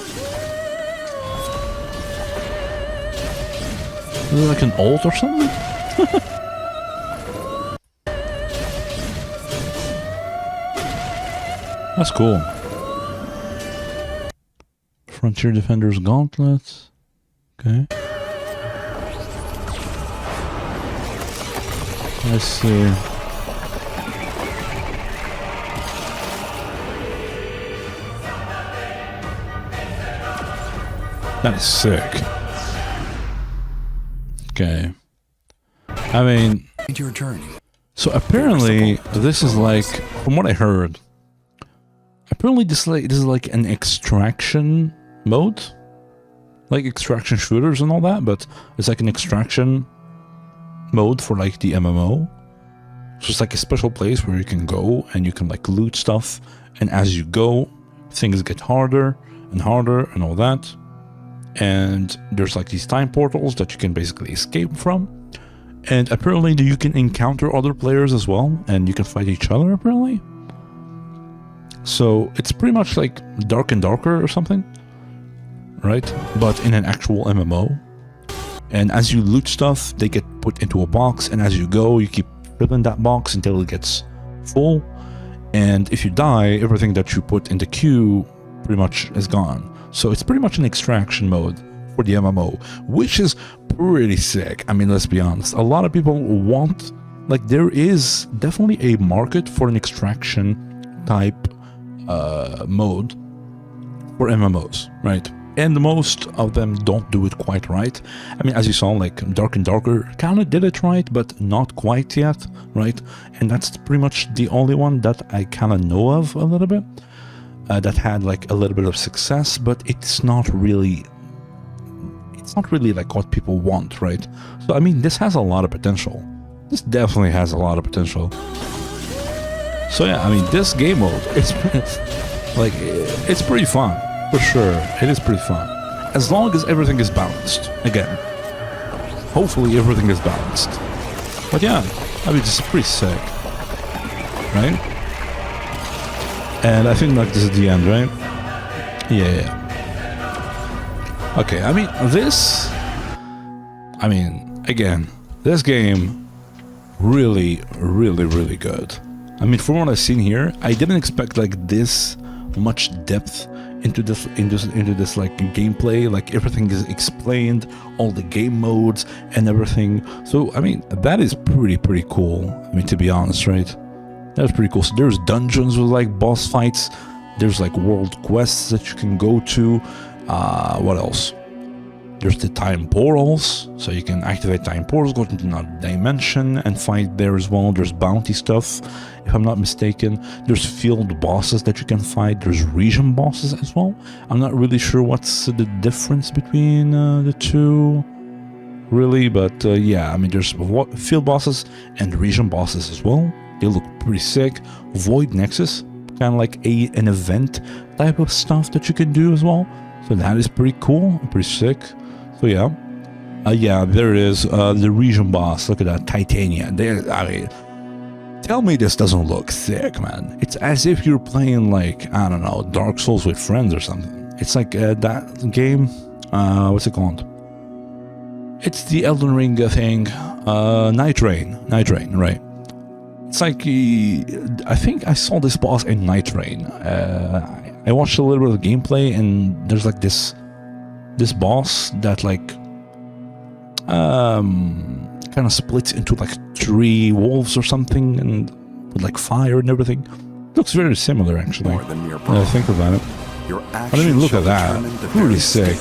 Is it like an ult or something? That's cool. Frontier Defender's Gauntlet. Okay. Let's see. That is sick. Okay. I mean, Your journey. so apparently this is like, from what I heard, apparently this is like an extraction mode, like extraction shooters and all that, but it's like an extraction mode for like the MMO. So it's like a special place where you can go and you can like loot stuff, and as you go, things get harder and harder and all that. And there's like these time portals that you can basically escape from. And apparently you can encounter other players as well, and you can fight each other apparently. So it's pretty much like Dark and Darker or something, right? But in an actual MMO. And as you loot stuff, they get put into a box, and as you go, you keep filling that box until it gets full. And if you die, everything that you put in the queue pretty much is gone. So it's pretty much an extraction mode for the MMO, which is pretty sick. I mean, let's be honest. A lot of people want, like, there is definitely a market for an extraction type mode for MMOs, right? And most of them don't do it quite right. I mean, as you saw, like Dark and Darker kind of did it right, but not quite yet, right? And that's pretty much the only one that I kind of know of a little bit. That had like a little bit of success, but it's not really like what people want, right? So I mean, this has a lot of potential. This definitely has a lot of potential. So yeah, I mean, this game mode, it's like, it's pretty fun, for sure. It is pretty fun, as long as everything is balanced. Again, hopefully everything is balanced. But yeah, I mean, this is pretty sick, right? And I think like this is the end, right? Yeah. Okay, I mean, again, this game really, really, really good. I mean, from what I've seen here, I didn't expect like this much depth into this like gameplay. Like everything is explained, all the game modes and everything. So I mean, that is pretty cool. I mean, to be honest, right? That's pretty cool. So there's dungeons with like boss fights. There's like world quests that you can go to. What else? There's the time portals, so you can activate time portals, go into another dimension and fight there as well. There's bounty stuff, if I'm not mistaken. There's field bosses that you can fight. There's region bosses as well. I'm not really sure what's the difference between the two, really, but yeah, I mean, there's field bosses and region bosses as well. They look pretty sick. Void Nexus, kind of like an event type of stuff that you can do as well. So that is pretty cool, pretty sick. So yeah, yeah, there it is, the region boss. Look at that, Titania. I mean, tell me this doesn't look sick, man. It's as if you're playing like, I don't know, Dark Souls with friends or something. It's like that game, what's it called? It's the Elden Ring thing, Night Rain, right? It's like, I think I saw this boss in Night Rain. I watched a little bit of the gameplay, and there's like this boss that like kind of splits into like 3 wolves or something, and with like fire and everything. Looks very similar, actually. More than mere Now I think about it. Your But I mean, look at that. Pretty sick.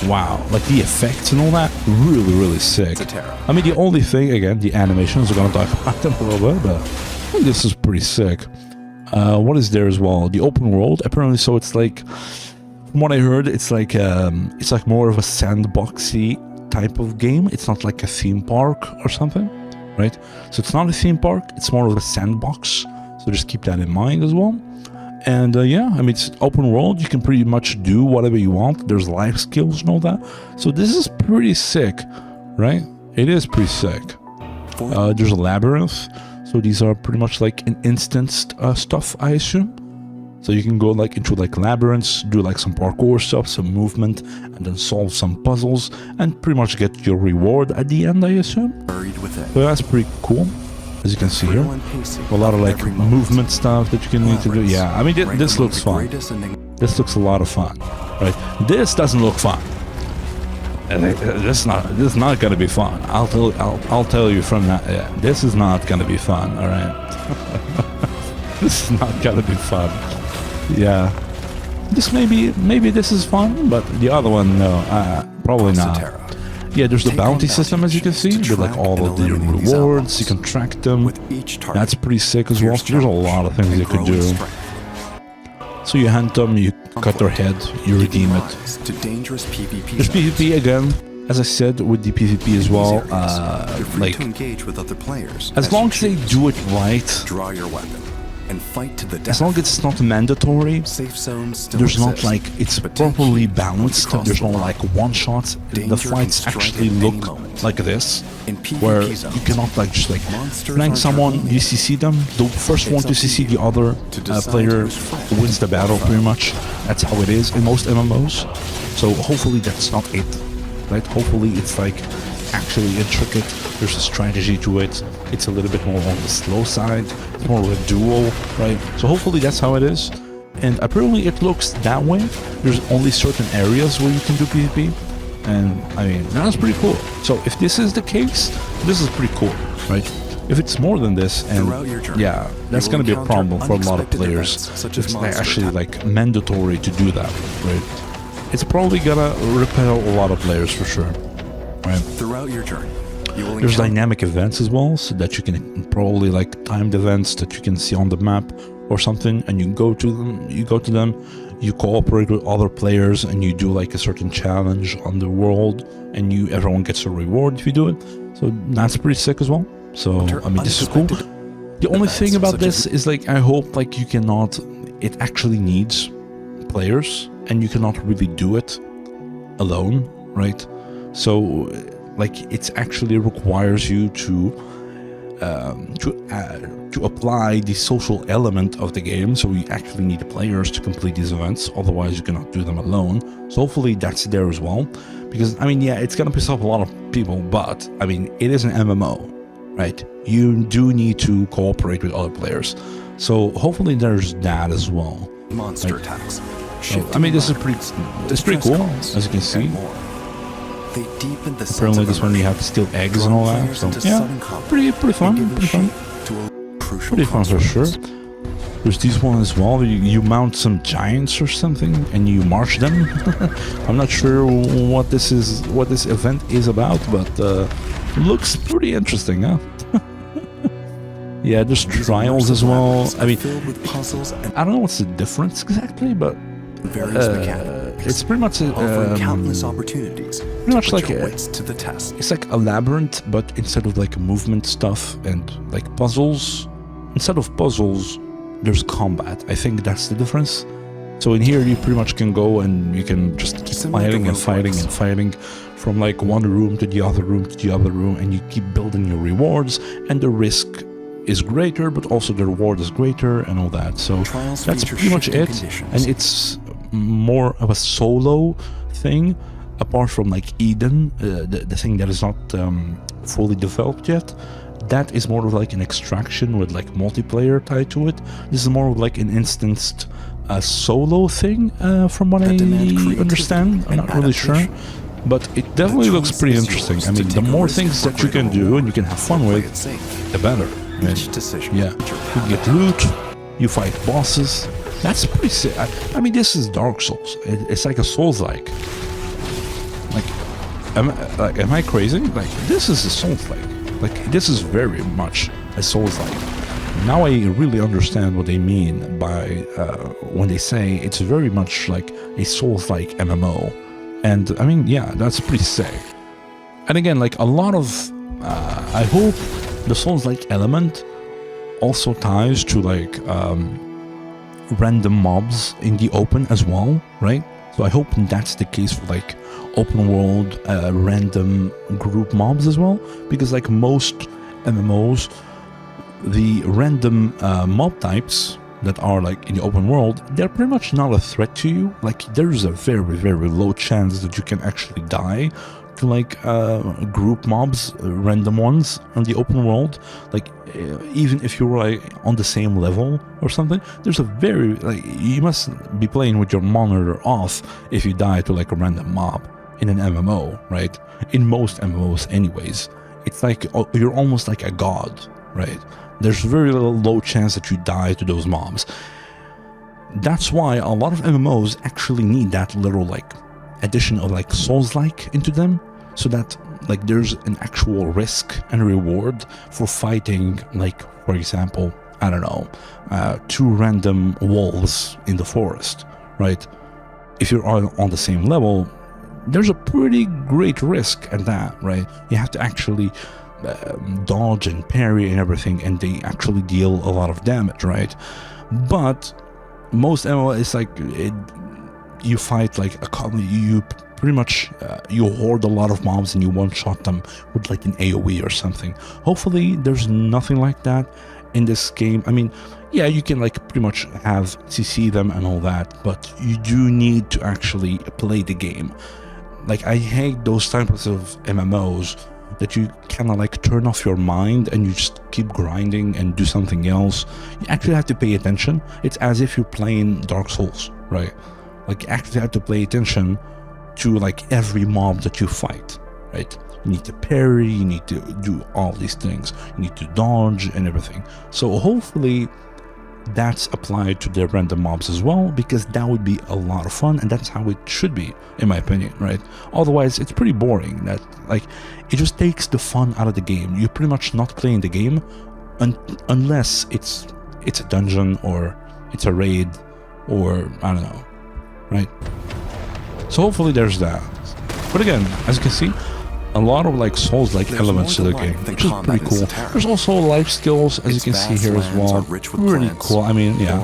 Wow, like the effects and all that, really sick. I mean, the only thing, again, the animations, we're gonna talk about them a little bit, but I think this is pretty sick. What is there as well? The open world, apparently. So it's like, from what I heard, it's like more of a sandboxy type of game. It's not like a theme park or something, right? So it's not a theme park, it's more of a sandbox. So just keep that in mind as well. And yeah, I mean, it's open world. You can pretty much do whatever you want. There's life skills and all that. So this is pretty sick, right? It is pretty sick. There's a labyrinth. So these are pretty much like an instanced stuff, I assume. So you can go like into like labyrinths, do like some parkour stuff, some movement, and then solve some puzzles, and pretty much get your reward at the end, I assume. So that's pretty cool. As you can see here, a lot of like movement stuff that you can need to do. Yeah, I mean, this looks fun. This looks a lot of fun, right? This doesn't look fun. This is not gonna be fun. I'll tell you from that. Yeah, this is not gonna be fun. All right, this is not gonna be fun. Yeah, this maybe this is fun, but the other one, no, probably not. Yeah, there's the bounty system, as you can see, with like all of the rewards, you can track them. That's pretty sick as well. There's a lot of things you could do. So you hunt them, you cut their head, you redeem it. There's PvP again, as I said, with the PvP as well. Like, as long as they do it right, draw your weapon and fight to the death. As long as it's not mandatory, Safe zones still there's not exist, like, it's properly balanced, there's no like one-shots, the fights actually look like this, where you cannot like just like flank someone, you CC them, the first one to CC the other player wins the battle pretty much. That's how it is in most MMOs, so hopefully that's not it, right? Hopefully it's like actually intricate, there's a strategy to it, it's a little bit more on the slow side, it's more of a duel, right? So hopefully that's how it is, and apparently it looks that way. There's only certain areas where you can do PvP, and I mean, that's pretty cool. So if this is the case, this is pretty cool, right? If it's more than this, and yeah, that's gonna be a problem for a lot of players. It's actually like mandatory to do that, right? It's probably gonna repel a lot of players for sure. Right. Throughout your journey, there's dynamic events as well, so that you can probably like timed events that you can see on the map or something, and you go to them, you cooperate with other players, and you do like a certain challenge on the world, and everyone gets a reward if you do it. So that's pretty sick as well. So I mean, this is cool. The only thing about this is like, I hope like it actually needs players, and you cannot really do it alone, right? So like it actually requires you to to apply the social element of the game. So you actually need the players to complete these events, otherwise you cannot do them alone. So hopefully that's there as well, because I mean, yeah, it's gonna piss off a lot of people, but I mean, it is an MMO, right? You do need to cooperate with other players, so hopefully there's that as well. Monster attacks. So, I mean, this is pretty cool, as you can see. They deepen the Apparently this one you have to steal eggs and all that, so yeah, pretty fun, pretty fun for sure. There's this one as well. You mount some giants or something and you march them. I'm not sure what this event is about, but looks pretty interesting, huh? Yeah, there's trials as well. I mean, I don't know what's the difference exactly, but it's pretty much countless opportunities. Pretty much like to the test. It's like a labyrinth, but instead of like movement stuff and like puzzles, instead of puzzles, there's combat. I think that's the difference. So in here, you pretty much can go and you can just keep fighting and fighting and fighting from like one room to the other room to the other room, and you keep building your rewards, and the risk is greater, but also the reward is greater and all that. So that's pretty much it. And it's more of a solo thing, apart from like Eden, the thing that is not fully developed yet. That is more of like an extraction with like multiplayer tied to it. This is more of like an instanced solo thing, from what I understand. I'm not really sure, but it definitely looks pretty interesting. I mean, the more things that you can do and you can have fun with, the better. I mean, yeah, you get loot, you fight bosses. That's pretty sick. I mean, this is Dark Souls. It's like a Souls-like. Like, am I crazy? Like, this is a Souls-like. Like, this is very much a Souls-like. Now I really understand what they mean by when they say it's very much like a Souls-like MMO. And I mean, yeah, that's pretty sick. And again, like a lot of, I hope the Souls-like element also ties to like random mobs in the open as well, right? So I hope that's the case for like open world random group mobs as well, because like most MMOs, the random mob types that are like in the open world, they're pretty much not a threat to you. Like there's a very, very low chance that you can actually die to like group mobs, random ones on the open world. Like even if you're like on the same level or something, there's a very, like, you must be playing with your monitor off if you die to like a random mob in an MMO, right? In most MMOs anyways, it's like you're almost like a god, right? There's very low chance that you die to those mobs. That's why a lot of MMOs actually need that little like addition of like Souls-like into them, so that like there's an actual risk and reward for fighting, like, for example, I don't know, 2 random wolves in the forest, right? If you're on the same level, there's a pretty great risk at that, right? You have to actually dodge and parry and everything, and they actually deal a lot of damage, right? But most MMO is like you fight like you pretty much you hoard a lot of mobs and you one-shot them with like an AoE or something. Hopefully there's nothing like that in this game. I mean, yeah, you can like pretty much have CC them and all that, but you do need to actually play the game. Like, I hate those types of MMOs that you kind of like turn off your mind and you just keep grinding and do something else. You actually have to pay attention. It's as if you're playing Dark Souls, right? Like, you actually have to pay attention to like every mob that you fight, right? You need to parry, you need to do all these things, you need to dodge and everything. So hopefully that's applied to the random mobs as well, because that would be a lot of fun, and that's how it should be, in my opinion, right? Otherwise it's pretty boring. That like, it just takes the fun out of the game. You're pretty much not playing the game unless it's a dungeon or it's a raid or I don't know, right? So hopefully there's that. But again, as you can see, a lot of like Souls-like elements to the game, which is pretty cool. There's also life skills, as you can see here as well. Really cool. I mean, yeah.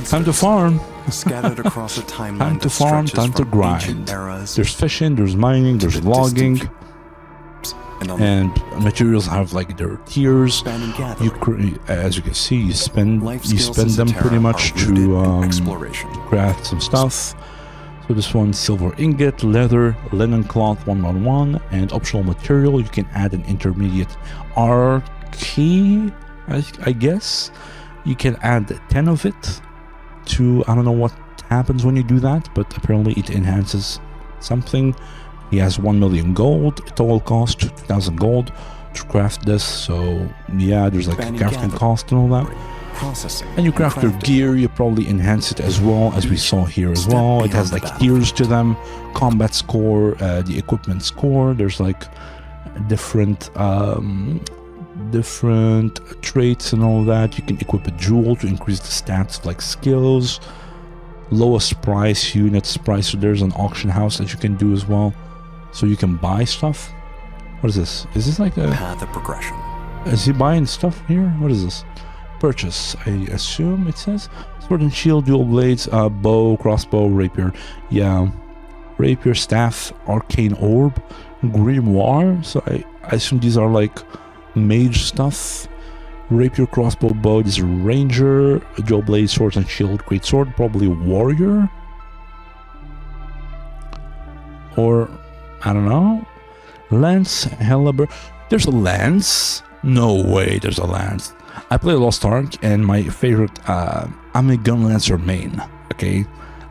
Time to farm. Time to farm, time to grind. There's fishing, there's mining, there's logging. And materials have like their tiers. As you can see, you spend them pretty much to craft some stuff. So this one, silver ingot, leather, linen cloth 111, and optional material. You can add an intermediate R key, I guess. You can add 10 of it to, I don't know what happens when you do that, but apparently it enhances something. He has 1 million gold. It all costs 2,000 gold to craft this. So yeah, there's like a crafting cost and all that. And you craft your gear, you probably enhance it as well, as we saw here as well. It has like tiers to them, combat score, the equipment score. There's like different traits and all that. You can equip a jewel to increase the stats of like skills. Lowest price units price. So there's an auction house that you can do as well. So you can buy stuff. What is this? Is this like a path of progression? Is he buying stuff here? What is this? Purchase, I assume it says. Sword and shield, dual blades, bow, crossbow, rapier. Yeah, rapier, staff, arcane orb, grimoire. So I assume these are like mage stuff. Rapier, crossbow, bow. This is ranger, dual blade, swords and shield, great sword. Probably warrior, or I don't know. Lance, halberd. There's a lance. No way. There's a lance. I play Lost Ark, and my favorite, I'm a Gunlancer main, okay?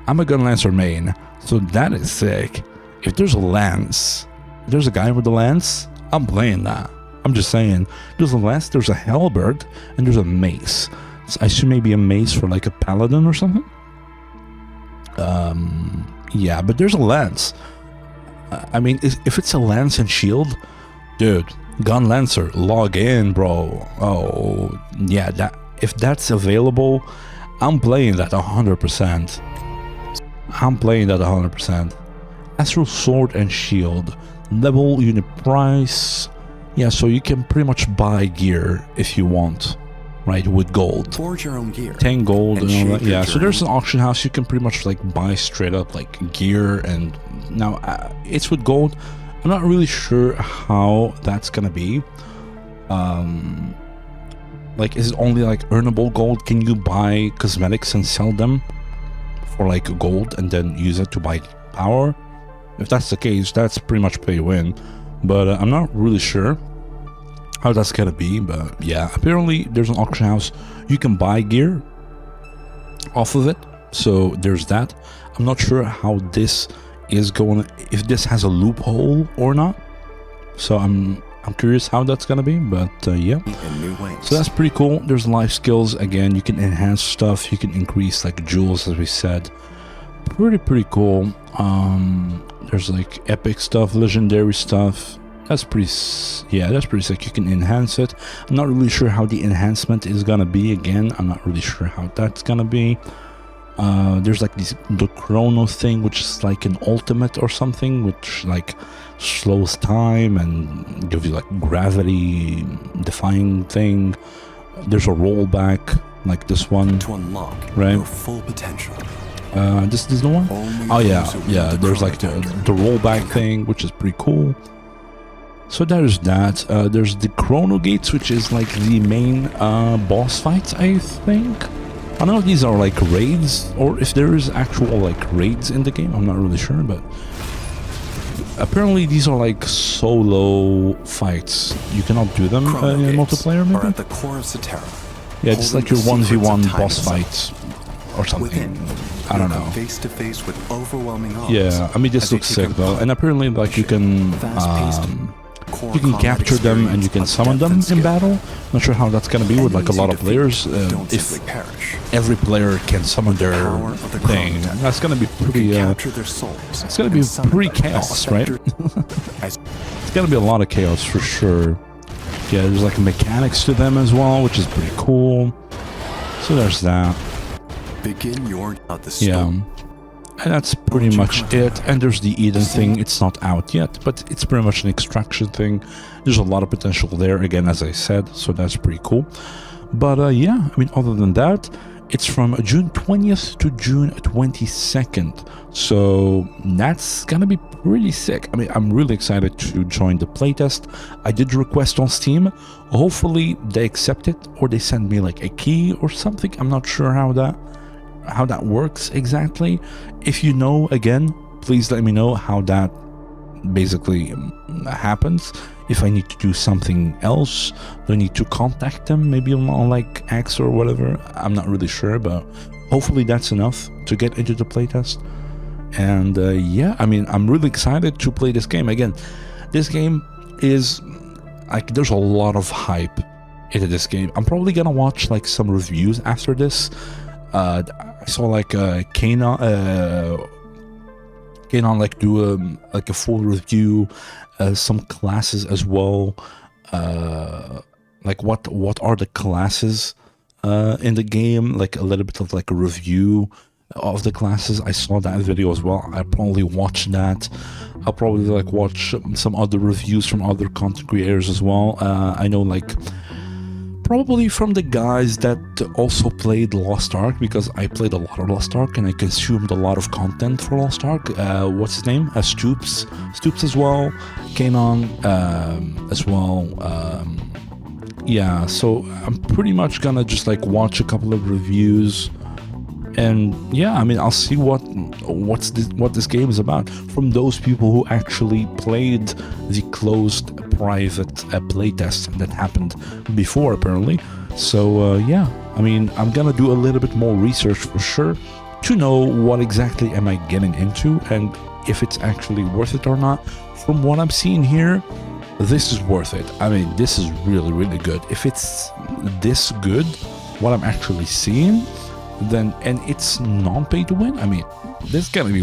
I'm a Gunlancer main, so that is sick. If there's a lance, there's a guy with a lance, I'm playing that. I'm just saying. There's a lance, there's a halberd, and there's a mace. So I assume maybe a mace for like a paladin or something? Yeah, but there's a lance. I mean, if it's a lance and shield, dude, Gunlancer, log in, bro. Oh, yeah, if that's available, I'm playing that 100%. I'm playing that 100%. Astral Sword and Shield, level, unit price. Yeah, so you can pretty much buy gear if you want, right, with gold. Forge your own gear. 10 gold and all that. Yeah, so there's an auction house. You can pretty much like buy straight up like gear, and now it's with gold. I'm not really sure how that's gonna be. Like, is it only like earnable gold? Can you buy cosmetics and sell them for like gold and then use it to buy power? If that's the case, that's pretty much pay to win. But I'm not really sure how that's gonna be. But yeah, apparently there's an auction house. You can buy gear off of it. So there's that. I'm not sure how this is going, if this has a loophole or not. So I'm curious how that's gonna be, but yeah. So that's pretty cool. There's life skills again. You can enhance stuff. You can increase like jewels, as we said. Pretty cool. There's like epic stuff, legendary stuff. That's pretty, yeah, that's pretty sick. You can enhance it. I'm not really sure how the enhancement is gonna be. Again, I'm not really sure how that's gonna be. There's like the chrono thing, which is like an ultimate or something, which like slows time and gives you like gravity defying thing. There's a rollback like this one to unlock right? Your full potential. This is the one. Oh yeah, there's like the rollback thing, which is pretty cool. So there's that. There's the chrono gates, which is like the main boss fights, I think. I don't know if these are like raids or if there is actual like raids in the game. I'm not really sure, but apparently these are like solo fights. You cannot do them in multiplayer, maybe? Are at the core of Satara. Yeah, it's like your 1v1 boss fight or something. I don't know. Face to face with overwhelming odds. Yeah, I mean this looks sick though, and apparently like you can capture them and you can summon them in battle. Not sure how that's gonna be with like a lot of players. If every player can summon their thing, that's gonna be pretty. It's gonna be pretty chaos, right? It's gonna be a lot of chaos for sure. Yeah, there's like mechanics to them as well, which is pretty cool. So there's that. Begin your yeah. And that's pretty much it. And there's the Eden thing. It's not out yet, but it's pretty much an extraction thing. There's a lot of potential there, again, as I said, so that's pretty cool. But yeah, I mean, other than that, It's from June 20th to June 22nd. So that's gonna be pretty sick. I mean, I'm really excited to join the playtest. I did request on Steam. Hopefully they accept it, or they send me like a key or something. I'm not sure how that works exactly. If you know, again, please let me know how that basically happens. If I need to do something else, do I need to contact them maybe on like X or whatever? I'm not really sure, but hopefully that's enough to get into the playtest. And yeah, I mean, I'm really excited to play this game. Again, this game is like, there's a lot of hype into this game. I'm probably gonna watch like some reviews after this. I saw like Kanon like do like a full review, some classes as well, like what are the classes in the game, like a little bit of like a review of the classes. I saw that video as well. I probably watch that. I'll probably like watch some other reviews from other content creators as well. I know like probably from the guys that also played Lost Ark, because I played a lot of Lost Ark and I consumed a lot of content for Lost Ark. What's his name? Stoops as well, Kanon as well. Yeah, so I'm pretty much gonna just like watch a couple of reviews, and yeah, I mean, I'll see what this game is about from those people who actually played the closed private playtest that happened before, apparently. So yeah, I mean, I'm gonna do a little bit more research for sure to know what exactly am I getting into and if it's actually worth it or not. From what I'm seeing here, this is worth it. I mean, this is really, really good. If it's this good, what I'm actually seeing, then, and it's non-pay to win, I mean, this is gonna be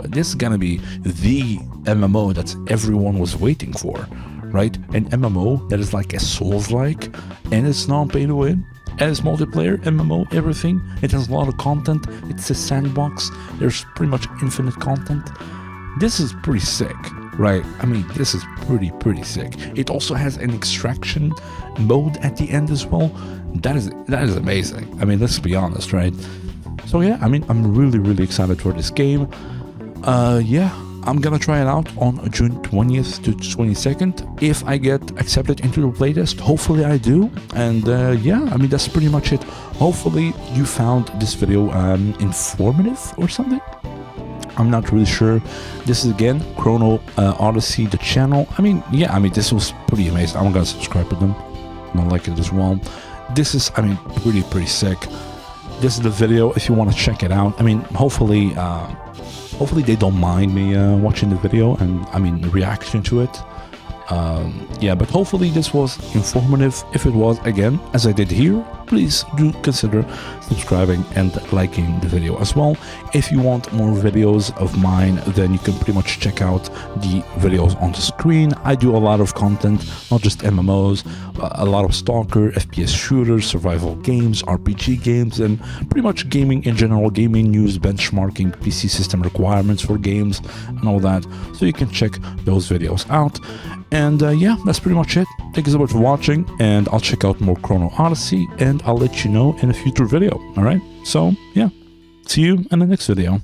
this is gonna be the MMO that everyone was waiting for, right? An MMO that is like a Souls-like, and it's non-pay to win, and it's multiplayer MMO, everything. It has a lot of content. It's a sandbox. There's pretty much infinite content. This is pretty sick, right? I mean, this is pretty sick. It also has an extraction mode at the end as well. That is amazing. I mean, let's be honest, right? So yeah, I mean, I'm really excited for this game. Yeah, I'm gonna try it out on June 20th to 22nd. If I get accepted into the playtest, hopefully I do. And yeah, I mean, that's pretty much it. Hopefully you found this video informative or something. I'm not really sure. This is again Chrono Odyssey, the channel. I mean, yeah, I mean, this was pretty amazing. I'm gonna subscribe to them. I like it as well. This is, I mean, pretty sick. This is the video if you want to check it out. I mean, hopefully they don't mind me watching the video and, I mean, reaction to it. Yeah, but hopefully this was informative. If it was, again, as I did here, please do consider subscribing and liking the video as well. If you want more videos of mine, then you can pretty much check out the videos on the screen. I do a lot of content, not just MMOs, a lot of Stalker, FPS shooters, survival games, RPG games, and pretty much gaming in general, gaming news, benchmarking, PC system requirements for games, and all that. So you can check those videos out. And yeah, that's pretty much it. Thank you so much for watching, and I'll check out more Chrono Odyssey, and I'll let you know in a future video. All right, so yeah, see you in the next video.